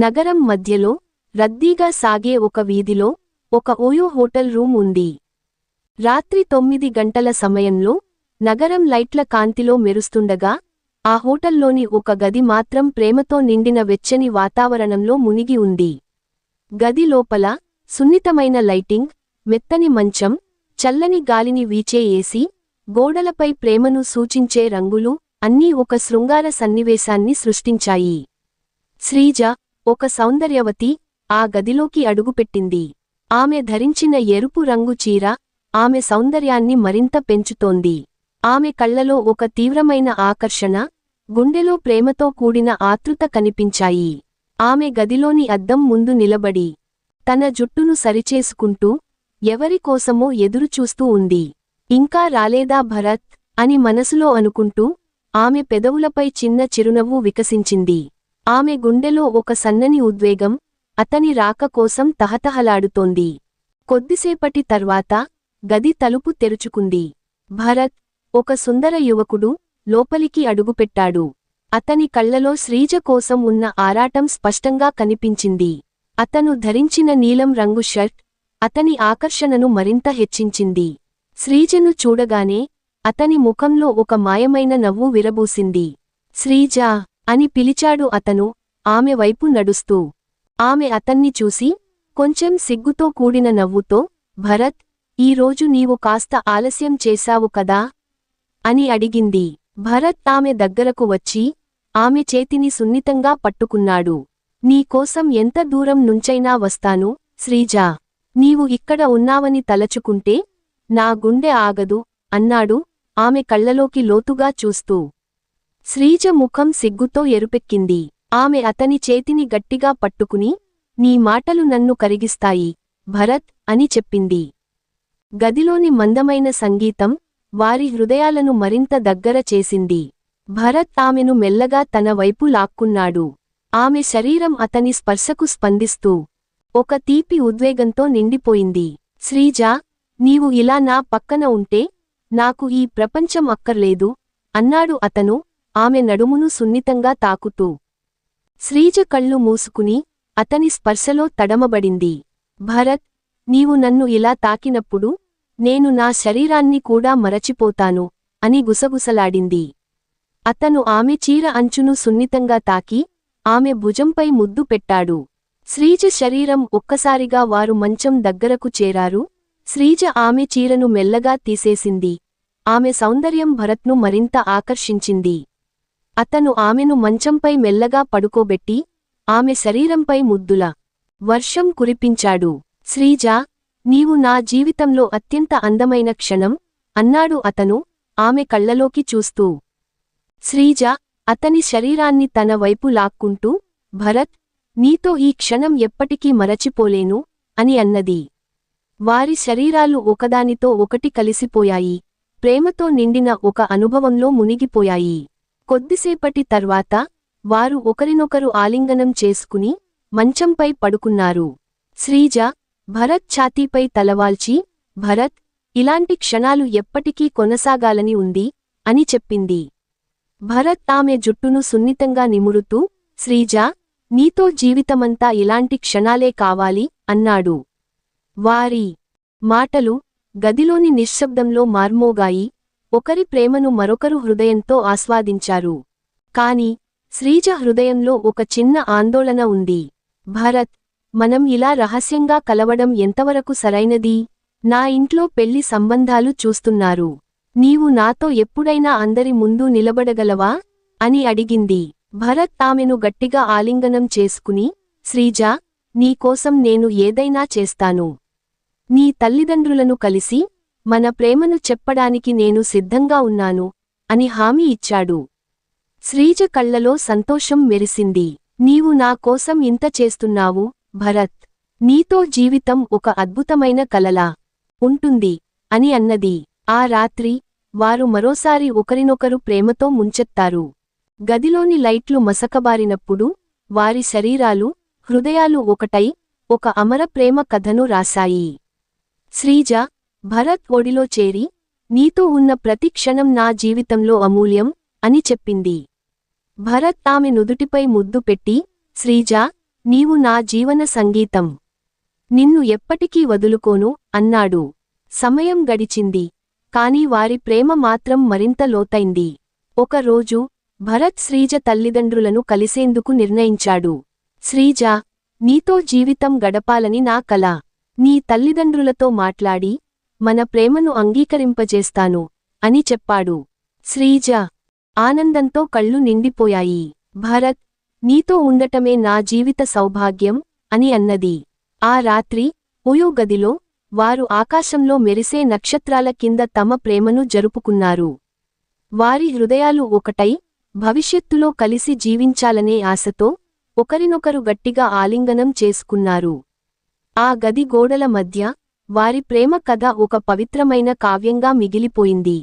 నగరం మధ్యలో రద్దీగా సాగే ఒక వీధిలో ఒక ఓయో హోటల్ రూమ్ ఉంది. రాత్రి 9 గంటల సమయంలో నగరం లైట్ల కాంతిలో మెరుస్తుండగా ఆ హోటల్లోని ఒక గది మాత్రం ప్రేమతో నిండిన వెచ్చని వాతావరణంలో మునిగి ఉంది. గది లోపల సున్నితమైన లైటింగ్, మెత్తని మంచం, చల్లని గాలిని వీచే ఏసీ, గోడలపై ప్రేమను సూచించే రంగులు అన్నీ ఒక శృంగార సన్నివేశాన్ని సృష్టించాయి. శ్రీజ, ఒక సౌందర్యవతి, ఆ గదిలోకి అడుగుపెట్టింది. ఆమె ధరించిన ఎరుపు రంగు చీర ఆమె సౌందర్యాన్ని మరింత పెంచుతోంది. ఆమె కళ్లలో ఒక తీవ్రమైన ఆకర్షణ, గుండెలో ప్రేమతో కూడిన ఆతృత కనిపించాయి. ఆమె గదిలోని అద్దం ముందు నిలబడి తన జుట్టును సరిచేసుకుంటూ ఎవరికోసమో ఎదురుచూస్తూ ఉంది. ఇంకా రాలేదా భరత్ అని మనసులో అనుకుంటూ ఆమె పెదవులపై చిన్న చిరునవ్వు వికసించింది. ఆమె గుండెలో ఒక సన్నని ఉద్వేగం అతని రాక కోసం తహతహలాడుతోంది. కొద్దిసేపటి తర్వాత గది తలుపు తెరుచుకుంది. భరత్, ఒక సుందర యువకుడు, లోపలికి అడుగుపెట్టాడు. అతని కళ్లలో శ్రీజ కోసం ఉన్న ఆరాటం స్పష్టంగా కనిపించింది. అతను ధరించిన నీలం రంగు షర్ట్ అతని ఆకర్షణను మరింత హెచ్చించింది. శ్రీజను చూడగానే అతని ముఖంలో ఒక మాయమైన నవ్వు విరబూసింది. శ్రీజా అని పిలిచాడు అతను, ఆమె వైపు నడుస్తూ. ఆమె అతన్ని చూసి కొంచెం సిగ్గుతో కూడిన నవ్వుతో, భరత్, ఈరోజు నీవు కాస్త ఆలస్యం చేశావు కదా అని అడిగింది. భరత్ ఆమె దగ్గరకు వచ్చి ఆమె చేతిని సున్నితంగా పట్టుకున్నాడు. నీకోసం ఎంత దూరం నుంచైనా వస్తాను శ్రీజా. నీవు ఇక్కడ ఉన్నావని తలచుకుంటే నా గుండె ఆగదు అన్నాడు ఆమె కళ్లలోకి లోతుగా చూస్తూ. శ్రీజ ముఖం సిగ్గుతో ఎరుపెక్కింది. ఆమె అతని చేతిని గట్టిగా పట్టుకుని, నీ మాటలు నన్ను కరిగిస్తాయి భరత్ అని చెప్పింది. గదిలోని మందమైన సంగీతం వారి హృదయాలను మరింత దగ్గర చేసింది. భరత్ ఆమెను మెల్లగా తన వైపు లాక్కున్నాడు. ఆమె శరీరం అతని స్పర్శకు స్పందిస్తూ ఒక తీపి ఉద్వేగంతో నిండిపోయింది. శ్రీజా, నీవు ఇలా నా పక్కన ఉంటే నాకు ఈ ప్రపంచం అక్కర్లేదు అన్నాడు అతను ఆమె నడుమును సున్నితంగా తాకుతూ. శ్రీజ కళ్ళు మూసుకుని అతని స్పర్శలో తడమబడింది. భరత్, నీవు నన్ను ఇలా తాకినప్పుడు నేను నా శరీరాన్ని కూడా మరచిపోతాను అని గుసగుసలాడింది. అతను ఆమె చీర అంచును సున్నితంగా తాకి ఆమె భుజంపై ముద్దు పెట్టాడు. శ్రీజ శరీరం ఒక్కసారిగా వారు మంచం దగ్గరకు చేరారు. శ్రీజ ఆమె చీరను మెల్లగా తీసేసింది. ఆమె సౌందర్యం భరత్ను మరింత ఆకర్షించింది. అతను ఆమెను మంచంపై మెల్లగా పడుకోబెట్టి ఆమె శరీరంపై ముద్దుల వర్షం కురిపించాడు. శ్రీజా, నీవు నా జీవితంలో అత్యంత అందమైన క్షణం అన్నాడు అతను ఆమె కళ్లలోకి చూస్తూ. శ్రీజ అతని శరీరాన్ని తన వైపు లాక్కుంటూ, భరత్, నీతో ఈ క్షణం ఎప్పటికీ మరచిపోలేను అని అన్నది. వారి శరీరాలు ఒకదానితో ఒకటి కలిసిపోయాయి. ప్రేమతో నిండిన ఒక అనుభవంలో మునిగిపోయాయి. కొద్దిసేపటి తర్వాత వారు ఒకరినొకరు ఆలింగనం చేసుకుని మంచంపై పడుకున్నారు. శ్రీజ భరత్ ఛాతీపై తలవాల్చి, భరత్, ఇలాంటి క్షణాలు ఎప్పటికీ కొనసాగాలని ఉంది అని చెప్పింది. భరత్ ఆమె జుట్టును సున్నితంగా నిమురుతూ, శ్రీజా, నీతో జీవితమంతా ఇలాంటి క్షణాలే కావాలి అన్నాడు. వారి మాటలు గదిలోని నిశ్శబ్దంలో మార్మోగాయి. ఒకరి ప్రేమను మరొకరు హృదయంతో ఆస్వాదించారు. కాని శ్రీజ హృదయంలో ఒక చిన్న ఆందోళన ఉంది. భరత్, మనం ఇలా రహస్యంగా కలవడం ఎంతవరకు సరైనది? నా ఇంట్లో పెళ్లి సంబంధాలు చూస్తున్నారు. నీవు నాతో ఎప్పుడైనా అందరి ముందు నిలబడగలవా అని అడిగింది. భరత్ ఆమెను గట్టిగా ఆలింగనం చేసుకుని, శ్రీజా, నీకోసం నేను ఏదైనా చేస్తాను. నీ తల్లిదండ్రులను కలిసి మన ప్రేమను చెప్పడానికి నేను సిద్ధంగా ఉన్నాను అని హామీ ఇచ్చాడు. శ్రీజ కళ్లలో సంతోషం మెరిసింది. నీవు నా కోసం ఇంత చేస్తున్నావు భరత్. నీతో జీవితం ఒక అద్భుతమైన కలలా ఉంటుంది అని అన్నది. ఆ రాత్రి వారు మరోసారి ఒకరినొకరు ప్రేమతో ముంచెత్తారు. గదిలోని లైట్లు మసకబారినప్పుడు వారి శరీరాలు, హృదయాలు ఒకటై ఒక అమర ప్రేమ కథను రాశాయి. శ్రీజ భరత్ ఒడిలో చేరి, నీతో ఉన్న ప్రతి క్షణం నా జీవితంలో అమూల్యం అని చెప్పింది. భరత్ ఆమె నుదుటిపై ముద్దు పెట్టి, శ్రీజా, నీవు నా జీవన సంగీతం. నిన్ను ఎప్పటికీ వదులుకోను అన్నాడు. సమయం గడిచింది. కాని వారి ప్రేమ మాత్రం మరింత లోతైంది. ఒకరోజు భరత్ శ్రీజ తల్లిదండ్రులను కలిసేందుకు నిర్ణయించాడు. శ్రీజా, నీతో జీవితం గడపాలని నా కల. నీ తల్లిదండ్రులతో మాట్లాడి మన ప్రేమను అంగీకరింపజేస్తాను అని చెప్పాడు. శ్రీజ ఆనందంతో కళ్ళు నిండిపోయాయి. భరత్, నీతో ఉండటమే నా జీవిత సౌభాగ్యం అని అన్నది. ఆ రాత్రి ఓయో గదిలో వారు ఆకాశంలో మెరిసే నక్షత్రాల కింద తమ ప్రేమను జరుపుకున్నారు. వారి హృదయాలు ఒకటై భవిష్యత్తులో కలిసి జీవించాలనే ఆశతో ఒకరినొకరు గట్టిగా ఆలింగనం చేసుకున్నారు. ఆ గది గోడల మధ్య వారి ప్రేమ కథ ఒక పవిత్రమైన కావ్యంగా మిగిలిపోయింది.